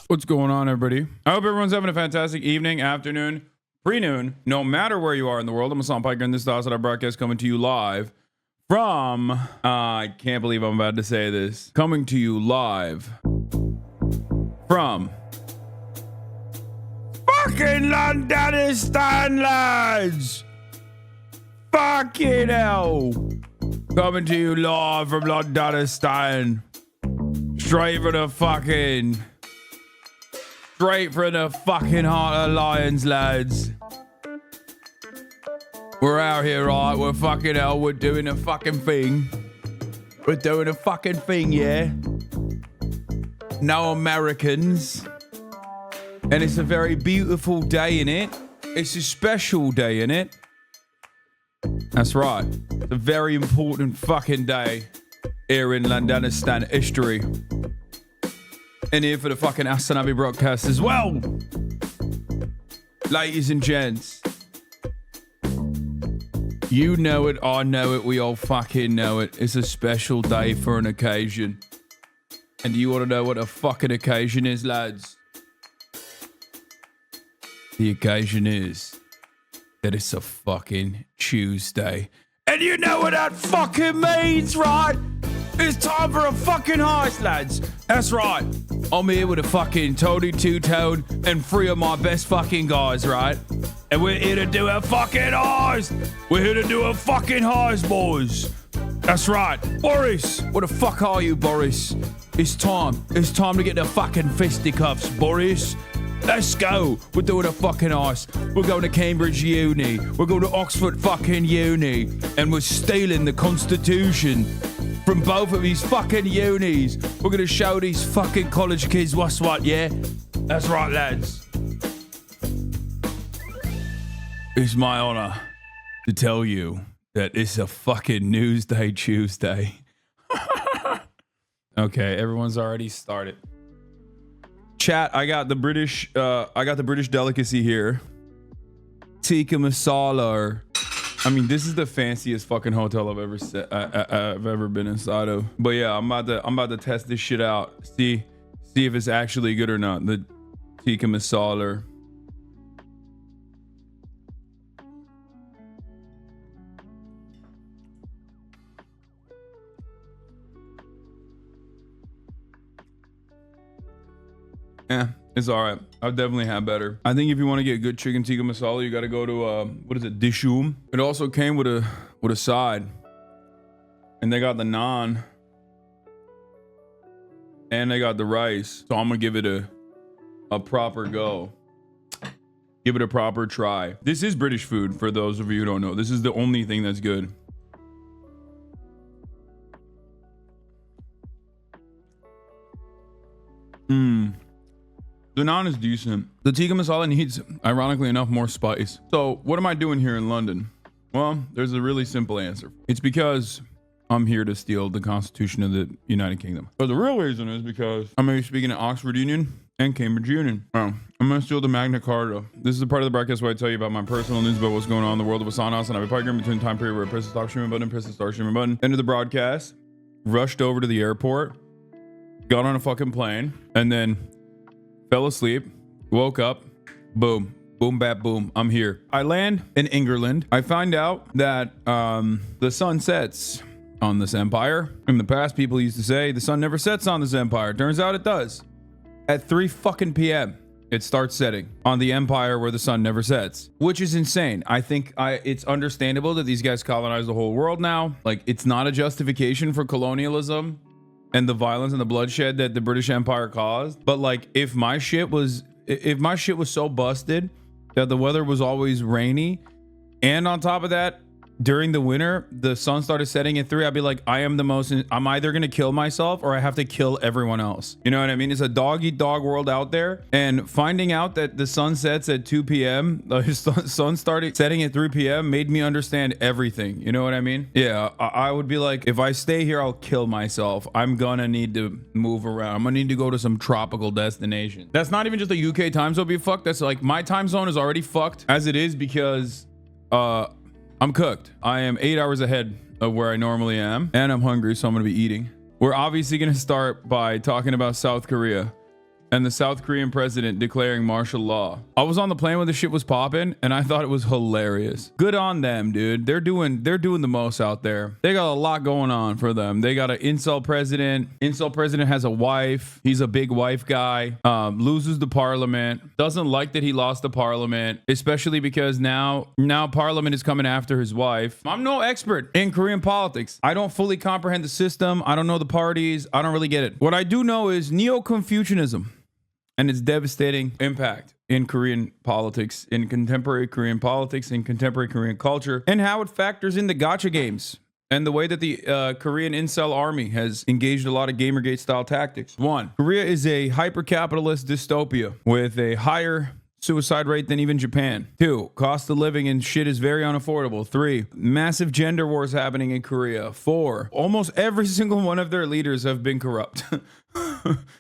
What's going on, everybody? I hope everyone's having a fantastic evening, afternoon, pre-noon, no matter where you are in the world. I'm Hassan Piker, and this is the HasL broadcast coming to you live from, I can't believe I'm about to say this, coming to you live from fucking Londonistan, lads! Fucking hell! Coming to you live from Londonistan. Straight from the fucking heart of lions, lads. We're out here, right? We're fucking hell. We're doing a fucking thing. We're doing a fucking thing, yeah? No Americans. And it's a very beautiful day, innit? It's a special day, innit? That's right. It's a very important fucking day here in Londonistan history. And here for the fucking hasL broadcast as well. Ladies and gents. You know it, I know it, we all fucking know it. It's a special day for an occasion. And do you want to know what a fucking occasion is, lads? The occasion is that it's a fucking Tuesday. And you know what that fucking means, right? It's time for a fucking heist, lads. That's right. I'm here with a fucking Tony Two-Tone and 3 of my best fucking guys, right? And we're here to do a fucking heist. We're here to do a fucking heist, boys. That's right. Boris, where the fuck are you, Boris? It's time. It's time to get the fucking fisticuffs, Boris. Let's go. We're doing a fucking heist. We're going to Cambridge Uni. We're going to Oxford fucking Uni. And we're stealing the Constitution from both of these fucking unis. We're going to show these fucking college kids what's what, yeah? That's right, lads. It's my honor to tell you that it's a fucking Newsday Tuesday. Okay, everyone's already started. Chat, I got the British delicacy here. Tikka masala. I mean, this is the fanciest fucking hotel I've ever been inside of. But yeah, I'm about to test this shit out. See if it's actually good or not. The tikka masala. Yeah, it's all right. I've definitely had better. I think if you want to get good chicken tikka masala, you got to go to what is it, Dishoom. It also came with a side, and they got the naan, and they got the rice. So I'm gonna give it a proper go. Give it a proper try. This is British food for those of you who don't know. This is the only thing that's good. The naan is decent. The tikka masala needs, ironically enough, more spice. So what am I doing here in London? Well, there's a really simple answer. It's because I'm here to steal the Constitution of the United Kingdom. But the real reason is because I'm going to be speaking at Oxford Union and Cambridge Union. I'm going to steal the Magna Carta. This is the part of the broadcast where I tell you about my personal news about what's going on in the world of Hasl, and I've been partnering between time period where I press the stop streaming button, press the start streaming button. End of the broadcast, rushed over to the airport, got on a fucking plane, and then fell asleep, woke up, boom, boom, bap, boom, I'm here. I land in England. I find out that the sun sets on this empire. In the past, people used to say the sun never sets on this empire. Turns out it does. At 3 fucking p.m., it starts setting on the empire where the sun never sets, which is insane. I think it's understandable that these guys colonize the whole world now. Like, it's not a justification for colonialism and the violence and the bloodshed that the British Empire caused. But like, if my shit was so busted that the weather was always rainy, and on top of that, during the winter, the sun started setting at 3, I'd be like, I'm either going to kill myself or I have to kill everyone else. You know what I mean? It's a dog eat dog world out there. And finding out that the sun sets at 2 p.m., the sun started setting at 3 p.m. made me understand everything. You know what I mean? Yeah, I would be like, if I stay here, I'll kill myself. I'm going to need to move around. I'm going to need to go to some tropical destination. That's not even just a UK time zone be fucked. That's like, my time zone is already fucked as it is because I'm cooked. I am 8 hours ahead of where I normally am, and I'm hungry, so I'm gonna be eating. We're obviously gonna start by talking about South Korea. and the South Korean president declaring martial law. I was on the plane when the shit was popping, and I thought it was hilarious. Good on them, dude. They're doing the most out there. They got a lot going on for them. They got an incel president. Incel president has a wife. He's a big wife guy. Loses the parliament. Doesn't like that he lost the parliament, especially because now parliament is coming after his wife. I'm no expert in Korean politics. I don't fully comprehend the system. I don't know the parties. I don't really get it. What I do know is Neo-Confucianism and its devastating impact in Korean politics, in contemporary Korean politics, in contemporary Korean culture, and how it factors into gacha games and the way that the Korean incel army has engaged a lot of Gamergate style tactics. 1, Korea is a hyper-capitalist dystopia with a higher suicide rate than even Japan. 2, cost of living and shit is very unaffordable. 3, massive gender wars happening in Korea. 4, almost every single one of their leaders have been corrupt.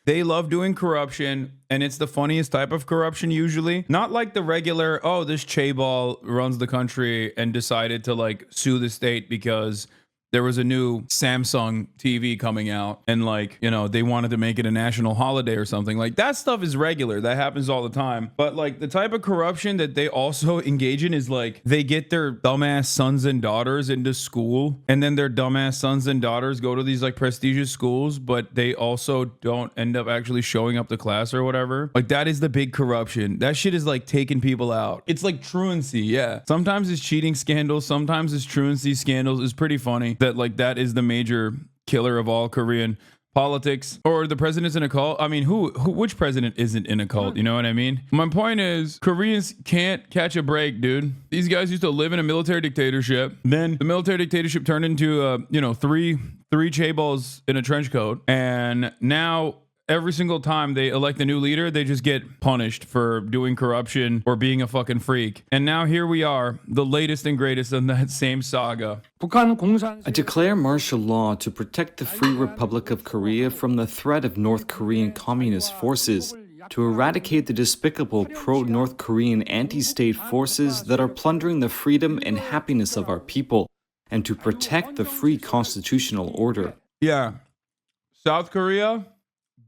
They love doing corruption, and it's the funniest type of corruption usually. Not like the regular, oh, this chaebol runs the country and decided to like sue the state because there was a new Samsung TV coming out and like, you know, they wanted to make it a national holiday or something. Like that stuff is regular. That happens all the time. But like the type of corruption that they also engage in is like they get their dumbass sons and daughters into school, and then their dumbass sons and daughters go to these like prestigious schools, but they also don't end up actually showing up to class or whatever. Like that is the big corruption. That shit is like taking people out. It's like truancy. Yeah. Sometimes it's cheating scandals. Sometimes it's truancy scandals. It's pretty funny that like that is the major killer of all Korean politics. Or the president's in a cult. I mean, which president isn't in a cult? You know what I mean? My point is, Koreans can't catch a break, dude. These guys used to live in a military dictatorship. Then the military dictatorship turned into you know, three chaebols in a trench coat, and now every single time they elect a new leader, they just get punished for doing corruption or being a fucking freak. And now here we are, the latest and greatest in that same saga. I declare martial law to protect the Free Republic of Korea from the threat of North Korean communist forces, to eradicate the despicable pro-North Korean anti-state forces that are plundering the freedom and happiness of our people, and to protect the free constitutional order. Yeah. South Korea,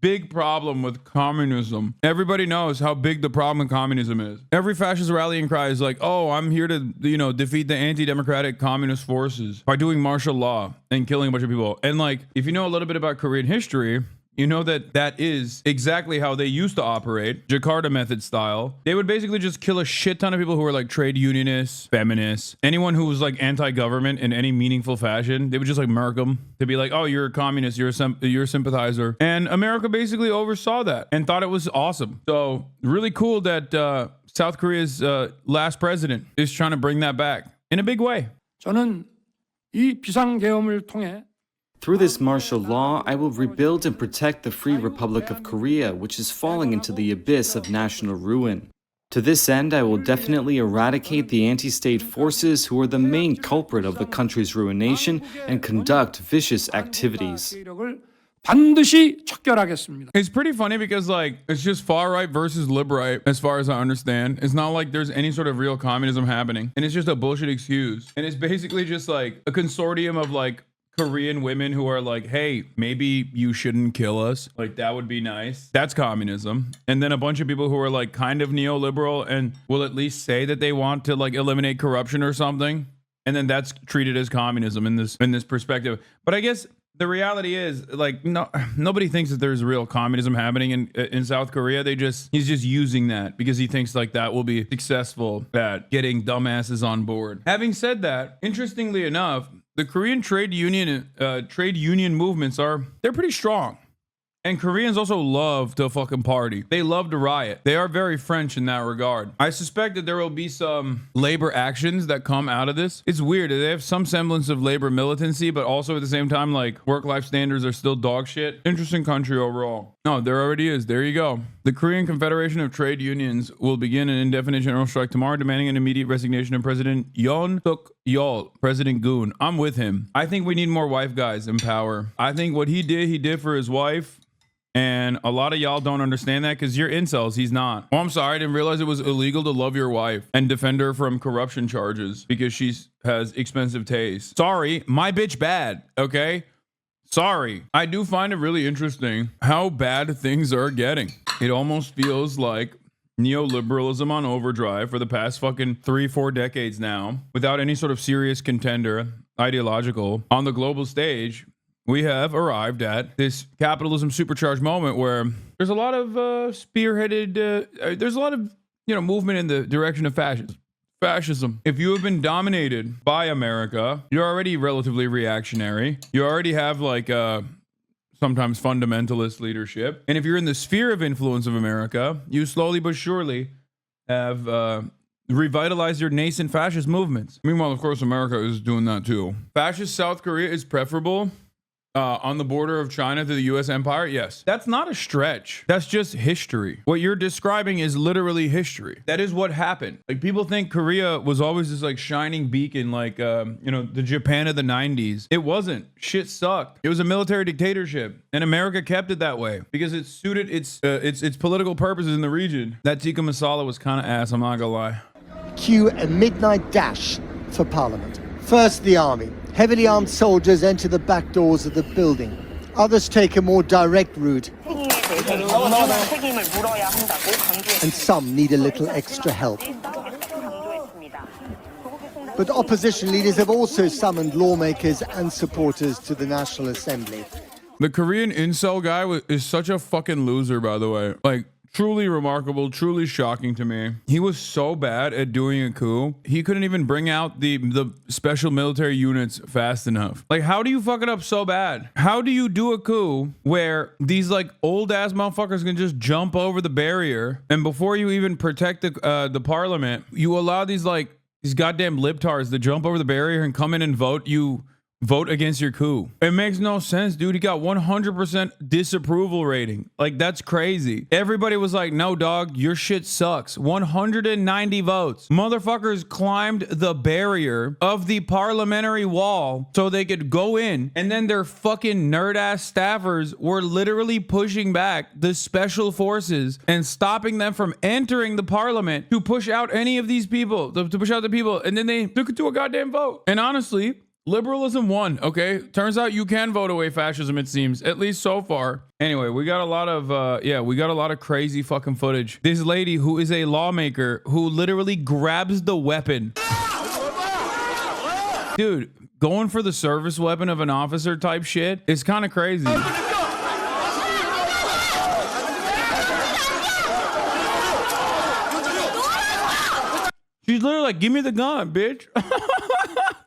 big problem with communism. Everybody knows how big the problem with communism is. Every fascist rallying cry is like, oh, I'm here to, you know, defeat the anti-democratic communist forces by doing martial law and killing a bunch of people. And like, if you know a little bit about Korean history, you know that that is exactly how they used to operate, Jakarta method style. They would basically just kill a shit ton of people who were like trade unionists, feminists, anyone who was like anti-government in any meaningful fashion. They would just like murk them to be like, oh, you're a communist, you're a sympathizer. And America basically oversaw that and thought it was awesome. So really cool that South Korea's last president is trying to bring that back in a big way. 저는 이 비상계엄을 통해 Through this martial law, I will rebuild and protect the Free Republic of Korea, which is falling into the abyss of national ruin. To this end, I will definitely eradicate the anti-state forces who are the main culprit of the country's ruination and conduct vicious activities. 반드시 척결하겠습니다. It's pretty funny because like it's just far right versus lib right as far as I understand. It's not like there's any sort of real communism happening, and it's just a bullshit excuse. And it's basically just like a consortium of like Korean women who are like, hey, maybe you shouldn't kill us. Like, that would be nice. That's communism. And then a bunch of people who are like kind of neoliberal and will at least say that they want to like eliminate corruption or something. And then that's treated as communism in this perspective. But I guess the reality is like nobody thinks that there's real communism happening in South Korea. He's just using that because he thinks like that will be successful at getting dumbasses on board. Having said that, interestingly enough, the Korean trade union movements they're pretty strong. And Koreans also love to fucking party. They love to riot. They are very French in that regard. I suspect that there will be some labor actions that come out of this. It's weird. They have some semblance of labor militancy, but also at the same time, like work-life standards are still dog shit. Interesting country overall. No, there already is. There you go. The Korean Confederation of Trade Unions will begin an indefinite general strike tomorrow, demanding an immediate resignation of President Yoon Suk-yeol, President Goon. I'm with him. I think we need more wife guys in power. I think what he did for his wife. And a lot of y'all don't understand that because you're incels. He's not. Oh, I'm sorry. I didn't realize it was illegal to love your wife and defend her from corruption charges because she has expensive taste. Sorry, my bitch bad. Okay. Sorry. I do find it really interesting how bad things are getting. It almost feels like neoliberalism on overdrive for the past fucking 3-4 decades now, without any sort of serious contender, ideological, on the global stage. We have arrived at this capitalism supercharged moment where there's a lot of spearheaded, there's a lot of, movement in the direction of fascism. If you have been dominated by America, you're already relatively reactionary. You already have like sometimes fundamentalist leadership. And if you're in the sphere of influence of America, you slowly but surely have revitalized your nascent fascist movements. Meanwhile, of course, America is doing that too. Fascist South Korea is preferable on the border of China to the U.S. empire? Yes. That's not a stretch. That's just history. What you're describing is literally history. That is what happened. Like, people think Korea was always this like shining beacon, like, the Japan of the 90s. It wasn't. Shit sucked. It was a military dictatorship, and America kept it that way because it suited its political purposes in the region. That tikka masala was kind of ass, I'm not gonna lie. Cue a midnight dash for Parliament. First, the army. Heavily armed soldiers enter the back doors of the building. Others take a more direct route. And some need a little extra help. But opposition leaders have also summoned lawmakers and supporters to the National Assembly. The Korean incel guy is such a fucking loser, by the way. Like, truly remarkable, truly shocking to me. He was so bad at doing a coup, he couldn't even bring out the special military units fast enough. Like, how do you fuck it up so bad? How do you do a coup where these like old ass motherfuckers can just jump over the barrier, and before you even protect the parliament, you allow these goddamn libtards to jump over the barrier and come in and vote against your coup? It makes no sense, dude. He got 100% disapproval rating. Like, that's crazy. Everybody was like, no, dog, your shit sucks. 190 votes. Motherfuckers climbed the barrier of the parliamentary wall so they could go in, and then their fucking nerd-ass staffers were literally pushing back the special forces and stopping them from entering the parliament to push out any of these people, to push out the people, and then they took it to a goddamn vote. And honestly, liberalism won, okay? Turns out you can vote away fascism, it seems, at least so far. Anyway, we got a lot of crazy fucking footage. This lady who is a lawmaker who literally grabs the weapon. Dude, going for the service weapon of an officer type shit is kind of crazy. She's literally like, give me the gun, bitch.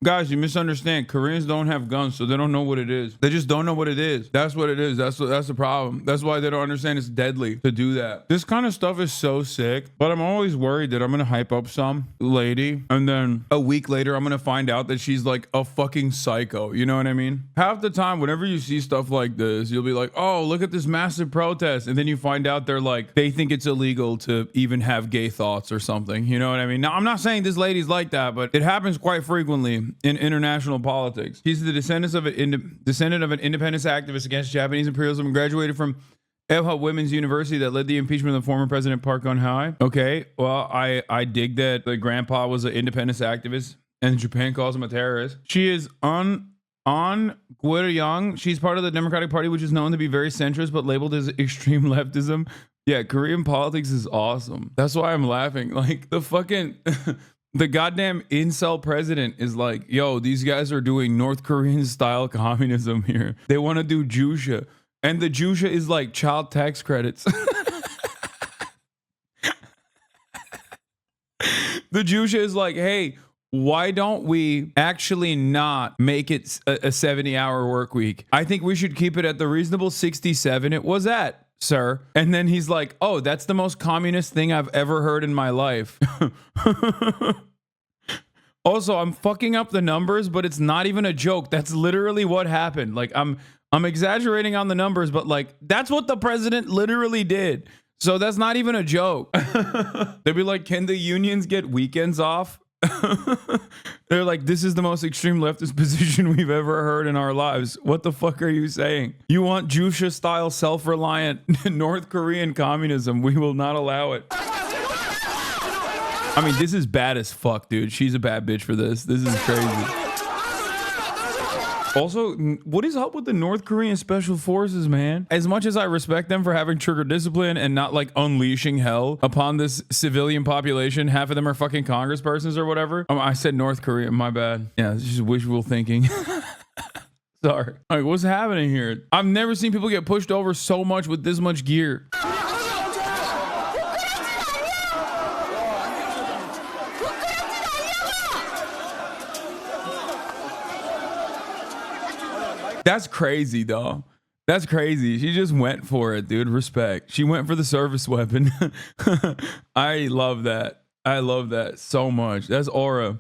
Guys, you misunderstand. Koreans don't have guns, so they don't know what it is. They just don't know what it is. That's what it is. That's the problem. That's why they don't understand it's deadly to do that. This kind of stuff is so sick, but I'm always worried that I'm going to hype up some lady, and then a week later, I'm going to find out that she's like a fucking psycho. You know what I mean? Half the time, whenever you see stuff like this, you'll be like, oh, look at this massive protest. And then you find out they think it's illegal to even have gay thoughts or something. You know what I mean? Now, I'm not saying this lady's like that, but it happens quite frequently in international politics. He's the descendant of an independence activist against Japanese imperialism and graduated from LHA Women's University that led the impeachment of the former President Park Geun-hye. Okay, well, I dig that the grandpa was an independence activist and Japan calls him a terrorist. She is An Gueryong. She's part of the Democratic Party, which is known to be very centrist but labeled as extreme leftism. Yeah, Korean politics is awesome. That's why I'm laughing. Like, the fucking... The goddamn incel president is like, yo, these guys are doing North Korean style communism here. They want to do Jusha. And the Jusha is like child tax credits. The Jusha is like, hey, why don't we actually not make it a 70-hour work week? I think we should keep it at the reasonable 67 it was at, sir. And then he's like, oh, that's the most communist thing I've ever heard in my life. Also, I'm fucking up the numbers, but it's not even a joke. That's literally what happened. Like, I'm exaggerating on the numbers, but like, that's what the president literally did. So that's not even a joke. They'd be like, can the unions get weekends off? They're like, this is the most extreme leftist position we've ever heard in our lives. What the fuck are you saying? You want Jusha style self-reliant North Korean communism? We will not allow it. I mean, this is bad as fuck, dude. She's a bad bitch for this. This is crazy. Also, what is up with the North Korean special forces, man? As much as I respect them for having trigger discipline and not like unleashing hell upon this civilian population, half of them are fucking congresspersons or whatever. I said North Korea, my bad. Yeah, it's just wishful thinking. Sorry. Like, what's happening here? I've never seen people get pushed over so much with this much gear. That's crazy, though. That's crazy. She just went for it, dude. Respect. She went for the service weapon. I love that. I love that so much. That's aura.